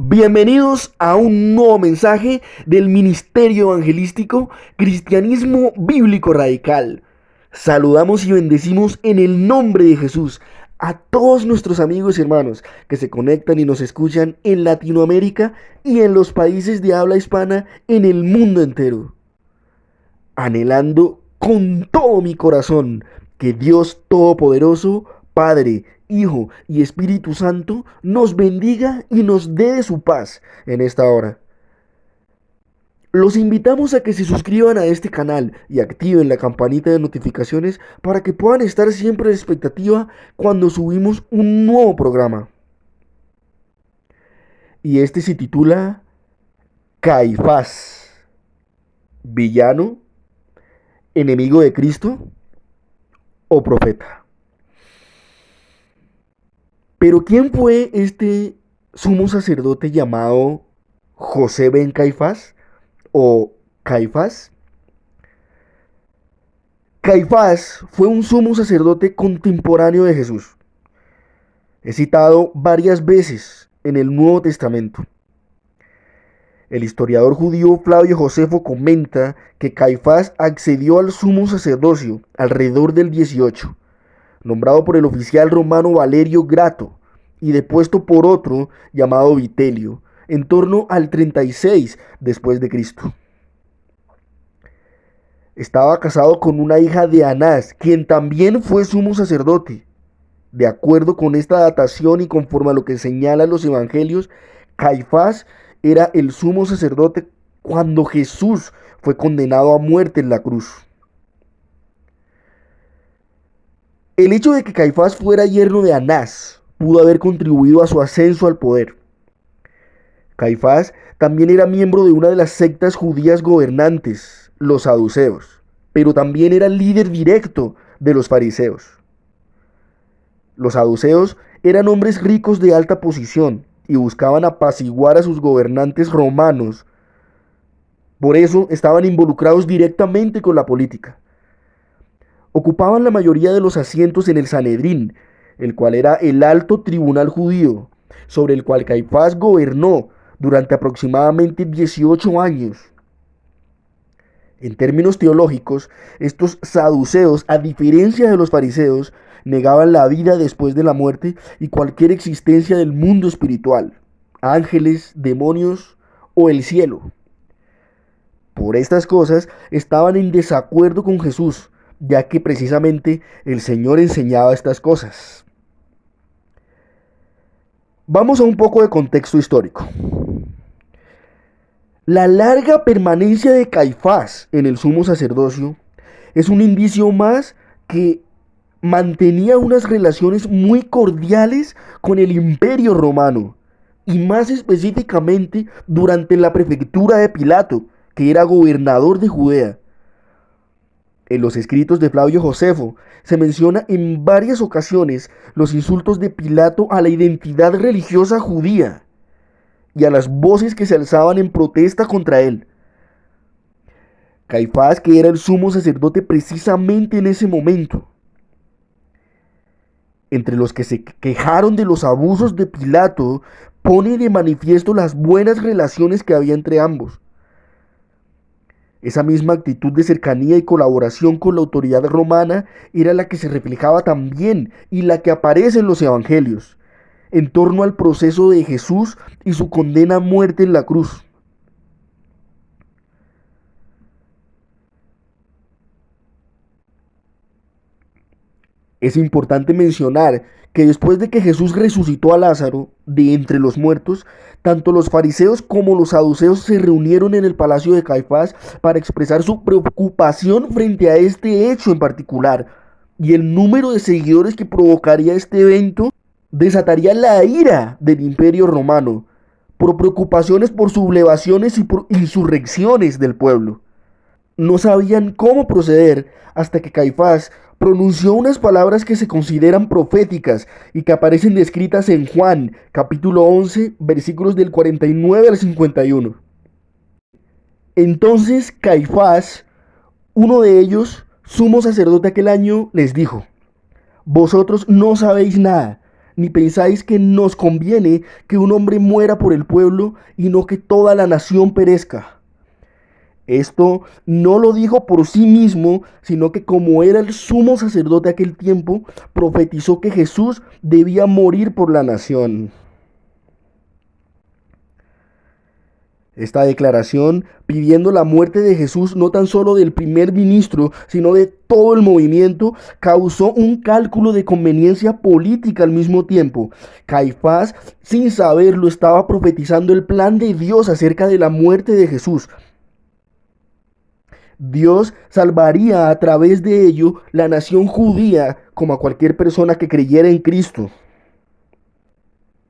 Bienvenidos a un nuevo mensaje del Ministerio Evangelístico Cristianismo Bíblico Radical. Saludamos y bendecimos en el nombre de Jesús a todos nuestros amigos y hermanos que se conectan y nos escuchan en Latinoamérica y en los países de habla hispana en el mundo entero. Anhelando con todo mi corazón que Dios Todopoderoso, Padre, Hijo y Espíritu Santo nos bendiga y nos dé de su paz en esta hora. Los invitamos a que se suscriban a este canal y activen la campanita de notificaciones para que puedan estar siempre en expectativa cuando subimos un nuevo programa. Y este se titula Caifás, villano, enemigo de Cristo o profeta. Pero ¿quién fue este sumo sacerdote llamado José ben Caifás o Caifás? Caifás fue un sumo sacerdote contemporáneo de Jesús. Es citado varias veces en el Nuevo Testamento. El historiador judío Flavio Josefo comenta que Caifás accedió al sumo sacerdocio alrededor del 18, nombrado por el oficial romano Valerio Grato y depuesto por otro llamado Vitelio, en torno al 36 después de Cristo. Estaba casado con una hija de Anás, quien también fue sumo sacerdote. De acuerdo con esta datación y conforme a lo que señalan los evangelios, Caifás era el sumo sacerdote cuando Jesús fue condenado a muerte en la cruz. El hecho de que Caifás fuera yerno de Anás pudo haber contribuido a su ascenso al poder. Caifás también era miembro de una de las sectas judías gobernantes, los saduceos, pero también era líder directo de los fariseos. Los saduceos eran hombres ricos de alta posición y buscaban apaciguar a sus gobernantes romanos. Por eso estaban involucrados directamente con la política. Ocupaban la mayoría de los asientos en el Sanedrín, el cual era el alto tribunal judío, sobre el cual Caifás gobernó durante aproximadamente 18 años. En términos teológicos, estos saduceos, a diferencia de los fariseos, negaban la vida después de la muerte y cualquier existencia del mundo espiritual, ángeles, demonios o el cielo. Por estas cosas estaban en desacuerdo con Jesús, ya que precisamente el Señor enseñaba estas cosas. Vamos a un poco de contexto histórico. La larga permanencia de Caifás en el sumo sacerdocio es un indicio más que mantenía unas relaciones muy cordiales con el Imperio Romano, y más específicamente durante la prefectura de Pilato, que era gobernador de Judea. En los escritos de Flavio Josefo se menciona en varias ocasiones los insultos de Pilato a la identidad religiosa judía y a las voces que se alzaban en protesta contra él. Caifás, que era el sumo sacerdote precisamente en ese momento, entre los que se quejaron de los abusos de Pilato, pone de manifiesto las buenas relaciones que había entre ambos. Esa misma actitud de cercanía y colaboración con la autoridad romana era la que se reflejaba también y la que aparece en los evangelios, en torno al proceso de Jesús y su condena a muerte en la cruz. Es importante mencionar que después de que Jesús resucitó a Lázaro de entre los muertos, tanto los fariseos como los saduceos se reunieron en el palacio de Caifás para expresar su preocupación frente a este hecho en particular, y el número de seguidores que provocaría este evento desataría la ira del Imperio Romano, por preocupaciones por sublevaciones y por insurrecciones del pueblo. No sabían cómo proceder hasta que Caifás pronunció unas palabras que se consideran proféticas y que aparecen descritas en Juan, capítulo 11, versículos del 49 al 51. Entonces Caifás, uno de ellos, sumo sacerdote aquel año, les dijo: vosotros no sabéis nada, ¿Ni pensáis que nos conviene que un hombre muera por el pueblo y no que toda la nación perezca? Esto no lo dijo por sí mismo, sino que como era el sumo sacerdote de aquel tiempo, profetizó que Jesús debía morir por la nación. Esta declaración, pidiendo la muerte de Jesús no tan solo del primer ministro, sino de todo el movimiento, causó un cálculo de conveniencia política al mismo tiempo. Caifás, sin saberlo, estaba profetizando el plan de Dios acerca de la muerte de Jesús. Dios salvaría a través de ello la nación judía como a cualquier persona que creyera en Cristo.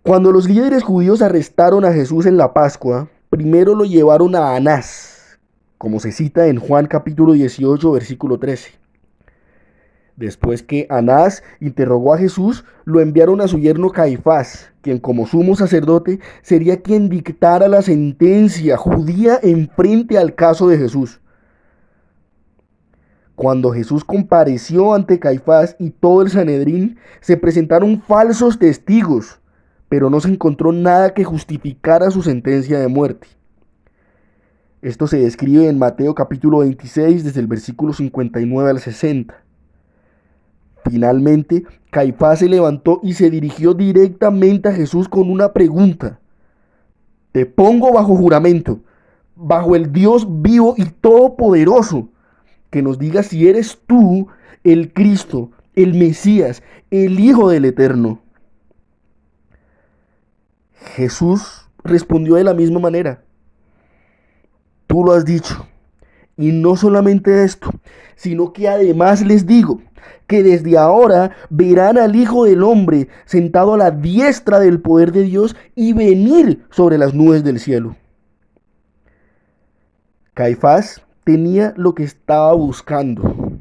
Cuando los líderes judíos arrestaron a Jesús en la Pascua, primero lo llevaron a Anás, como se cita en Juan capítulo 18, versículo 13. Después que Anás interrogó a Jesús, lo enviaron a su yerno Caifás, quien como sumo sacerdote sería quien dictara la sentencia judía en frente al caso de Jesús. Cuando Jesús compareció ante Caifás y todo el Sanedrín, se presentaron falsos testigos, pero no se encontró nada que justificara su sentencia de muerte. Esto se describe en Mateo capítulo 26, desde el versículo 59 al 60. Finalmente, Caifás se levantó y se dirigió directamente a Jesús con una pregunta. Te pongo bajo juramento, bajo el Dios vivo y todopoderoso, que nos digas si eres tú el Cristo, el Mesías, el Hijo del Eterno. Jesús respondió de la misma manera. Tú lo has dicho. Y no solamente esto, sino que además les digo que desde ahora verán al Hijo del Hombre sentado a la diestra del poder de Dios y venir sobre las nubes del cielo. Caifás tenía lo que estaba buscando,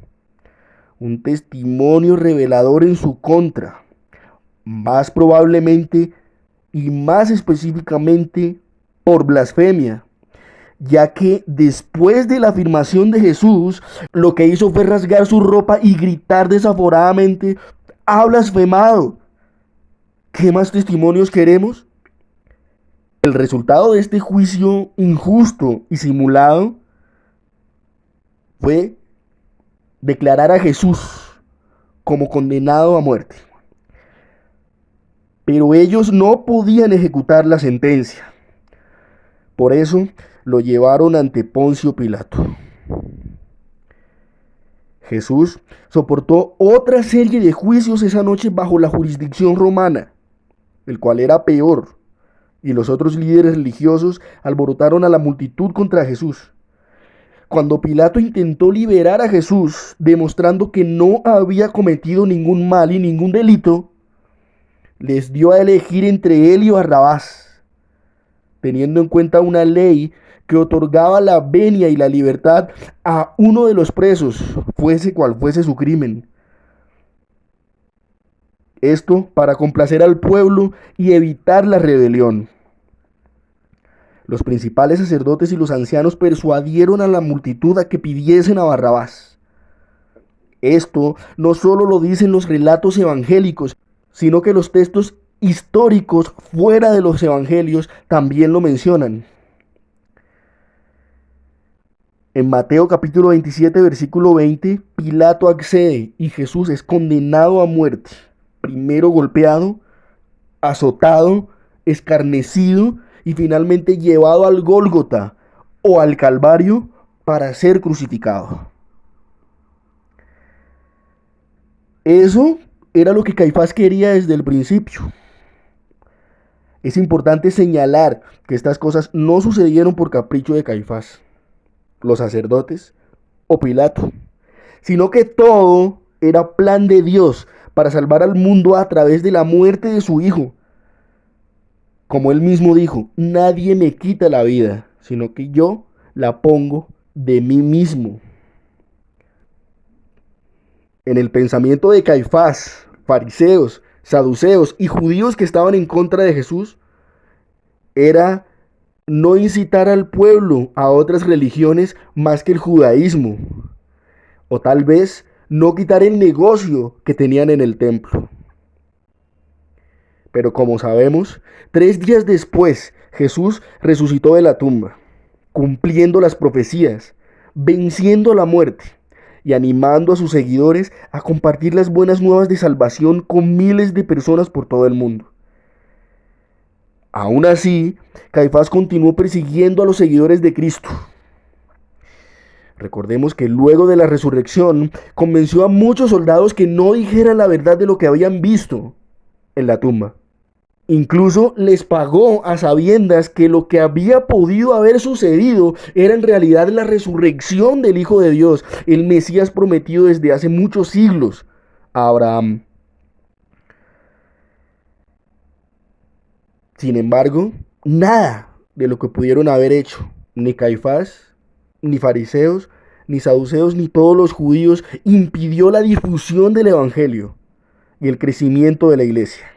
un testimonio revelador en su contra, más probablemente y más específicamente por blasfemia, ya que después de la afirmación de Jesús, lo que hizo fue rasgar su ropa y gritar desaforadamente: ¡ha blasfemado! ¿Qué más testimonios queremos? El resultado de este juicio injusto y simulado fue declarar a Jesús como condenado a muerte. Pero ellos no podían ejecutar la sentencia. Por eso lo llevaron ante Poncio Pilato. Jesús soportó otra serie de juicios esa noche bajo la jurisdicción romana, el cual era peor, y los otros líderes religiosos alborotaron a la multitud contra Jesús. Cuando Pilato intentó liberar a Jesús, demostrando que no había cometido ningún mal y ningún delito, les dio a elegir entre él y Barrabás, teniendo en cuenta una ley que otorgaba la venia y la libertad a uno de los presos, fuese cual fuese su crimen. Esto para complacer al pueblo y evitar la rebelión. Los principales sacerdotes y los ancianos persuadieron a la multitud a que pidiesen a Barrabás. Esto no solo lo dicen los relatos evangélicos, sino que los textos históricos fuera de los evangelios también lo mencionan. En Mateo capítulo 27, versículo 20, Pilato accede y Jesús es condenado a muerte, primero golpeado, azotado, escarnecido y finalmente llevado al Gólgota o al Calvario para ser crucificado. Eso era lo que Caifás quería desde el principio. Es importante señalar que estas cosas no sucedieron por capricho de Caifás, los sacerdotes o Pilato, sino que todo era plan de Dios para salvar al mundo a través de la muerte de su Hijo. Como él mismo dijo, nadie me quita la vida, sino que yo la pongo de mí mismo. En el pensamiento de Caifás, fariseos, saduceos y judíos que estaban en contra de Jesús, era no incitar al pueblo a otras religiones más que el judaísmo, o tal vez no quitar el negocio que tenían en el templo. Pero como sabemos, 3 días después Jesús resucitó de la tumba, cumpliendo las profecías, venciendo la muerte y animando a sus seguidores a compartir las buenas nuevas de salvación con miles de personas por todo el mundo. Aún así, Caifás continuó persiguiendo a los seguidores de Cristo. Recordemos que luego de la resurrección convenció a muchos soldados que no dijeran la verdad de lo que habían visto en la tumba. Incluso les pagó a sabiendas que lo que había podido haber sucedido era en realidad la resurrección del Hijo de Dios, el Mesías prometido desde hace muchos siglos a Abraham. Sin embargo, nada de lo que pudieron haber hecho, ni Caifás, ni fariseos, ni saduceos, ni todos los judíos, impidió la difusión del Evangelio y el crecimiento de la iglesia.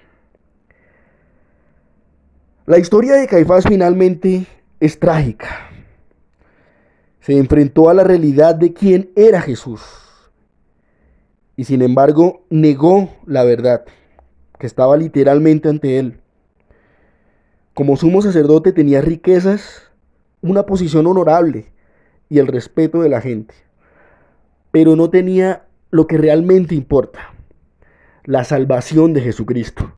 La historia de Caifás finalmente es trágica. Se enfrentó a la realidad de quién era Jesús y sin embargo negó la verdad que estaba literalmente ante él. Como sumo sacerdote tenía riquezas, una posición honorable y el respeto de la gente, pero no tenía lo que realmente importa, la salvación de Jesucristo.